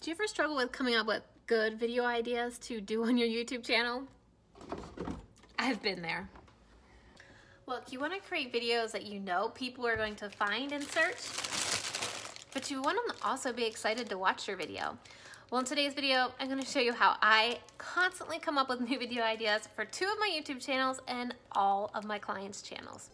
Do you ever struggle with coming up with good video ideas to do on your YouTube channel? I've been there. Look, you want to create videos that you know people are going to find and search, but you want them to also be excited to watch your video. Well, in today's video, I'm going to show you how I constantly come up with new video ideas for 2 of my YouTube channels and all of my clients' channels.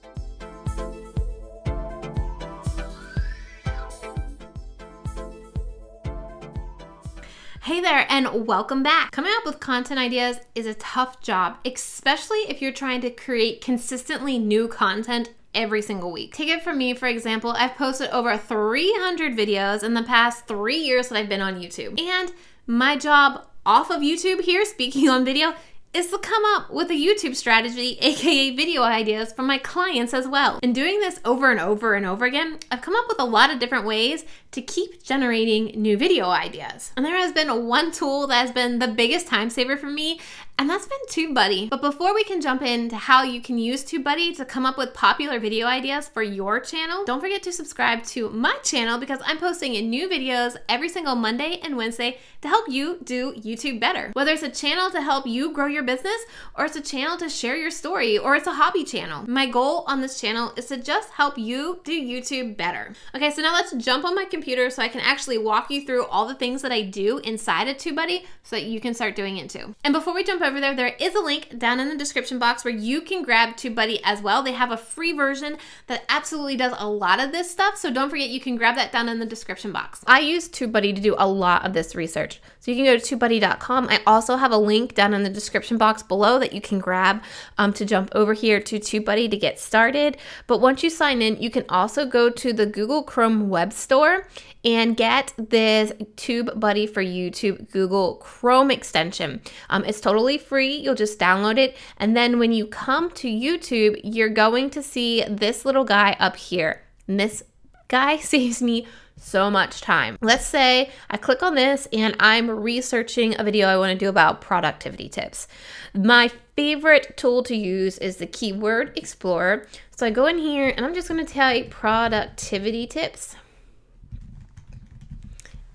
Hey there and welcome back. Coming up with content ideas is a tough job, especially if you're trying to create consistently new content every single week. Take it from me, for example, I've posted over 300 videos in the past 3 years that I've been on YouTube. And my job off of YouTube here, speaking on video, is to come up with a YouTube strategy, aka video ideas for my clients as well. And doing this over and over and over again, I've come up with a lot of different ways to keep generating new video ideas. And there has been one tool that has been the biggest time saver for me, and that's been TubeBuddy. But before we can jump into how you can use TubeBuddy to come up with popular video ideas for your channel, don't forget to subscribe to my channel because I'm posting new videos every single Monday and Wednesday to help you do YouTube better. Whether it's a channel to help you grow your business, or it's a channel to share your story, or it's a hobby channel. My goal on this channel is to just help you do YouTube better. Okay, so now let's jump on my computer so I can actually walk you through all the things that I do inside of TubeBuddy so that you can start doing it too. And before we jump over there, there is a link down in the description box where you can grab TubeBuddy as well. They have a free version that absolutely does a lot of this stuff, so don't forget you can grab that down in the description box. I use TubeBuddy to do a lot of this research. So you can go to TubeBuddy.com. I also have a link down in the description box below that you can grab to jump over here to TubeBuddy to get started. But once you sign in, you can also go to the Google Chrome web store and get this TubeBuddy for YouTube Google Chrome extension. It's totally free. You'll just download it. And then when you come to YouTube, you're going to see this little guy up here. And this guy saves me so much time. Let's say I click on this and I'm researching a video I want to do about productivity tips. My favorite tool to use is the Keyword Explorer. So I go in here and I'm just going to type productivity tips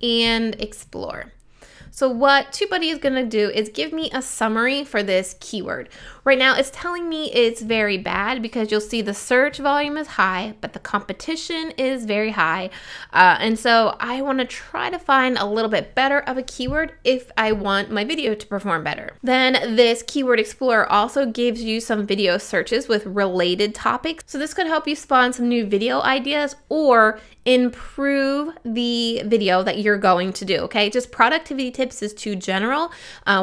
and explore. So what TubeBuddy is going to do is give me a summary for this keyword. Right now it's telling me it's very bad because you'll see the search volume is high, but the competition is very high. And so I want to try to find a little bit better of a keyword if I want my video to perform better. Then this Keyword Explorer also gives you some video searches with related topics. So this could help you spawn some new video ideas or improve the video that you're going to do, okay? Just productivity tips is too general.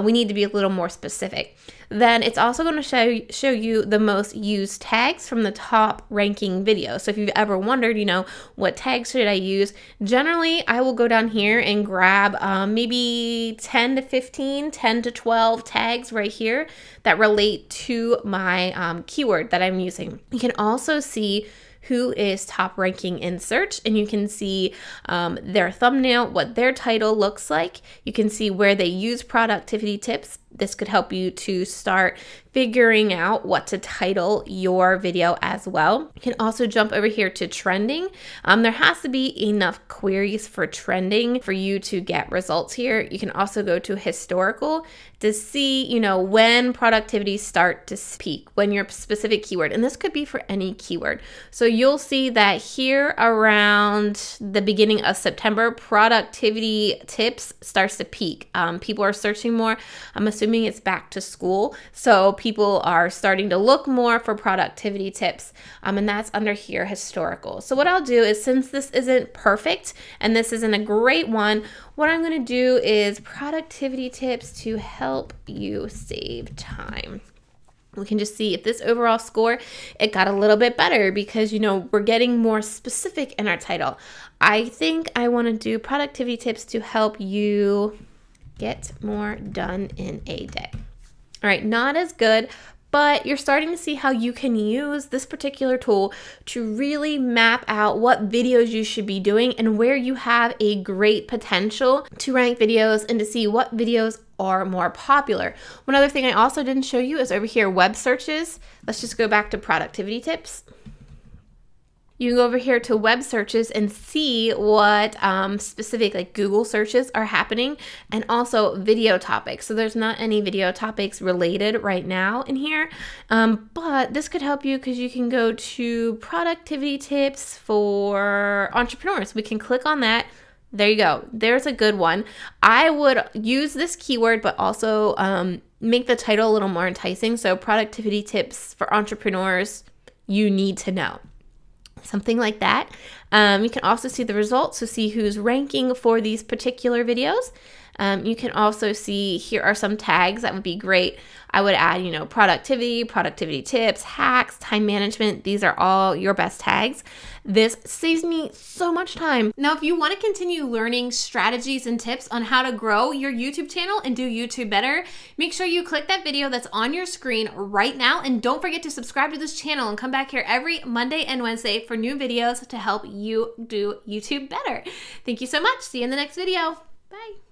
We need to be a little more specific. Then it's also going to show you the most used tags from the top ranking videos. So if you've ever wondered, you know, what tags should I use? Generally, I will go down here and grab maybe 10 to 15, 10 to 12 tags right here that relate to my keyword that I'm using. You can also see who is top ranking in search, and you can see their thumbnail, what their title looks like. You can see where they use productivity tips. This could help you to start figuring out what to title your video as well. You can also jump over here to trending. There has to be enough queries for trending for you to get results here. You can also go to historical to see, you know, when productivity start to peak, when your specific keyword, and this could be for any keyword. So you'll see that here around the beginning of September, productivity tips starts to peak. People are searching more. I'm assuming it's back to school, so people are starting to look more for productivity tips, and that's under here, historical. So what I'll do is, since this isn't perfect and this isn't a great one, what I'm going to do is productivity tips to help you save time. We can just see if this overall score, it got a little bit better because, you know, we're getting more specific in our title. I think I want to do productivity tips to help you get more done in a day. All right, not as good, but you're starting to see how you can use this particular tool to really map out what videos you should be doing and where you have a great potential to rank videos and to see what videos are more popular. One other thing I also didn't show you is over here, web searches. Let's just go back to productivity tips. You can go over here to web searches and see what specific like Google searches are happening, and also video topics. So there's not any video topics related right now in here, but this could help you because you can go to productivity tips for entrepreneurs. We can click on that. There you go. There's a good one. I would use this keyword, but also make the title a little more enticing. So productivity tips for entrepreneurs you need to know. Something like that. You can also see the results, so see who's ranking for these particular videos. You can also see here are some tags that would be great. I would add, productivity tips, hacks, time management. These are all your best tags. This saves me so much time. Now, if you want to continue learning strategies and tips on how to grow your YouTube channel and do YouTube better, make sure you click that video that's on your screen right now, and don't forget to subscribe to this channel and come back here every Monday and Wednesday for new videos to help you do YouTube better. Thank you so much. See you in the next video. Bye.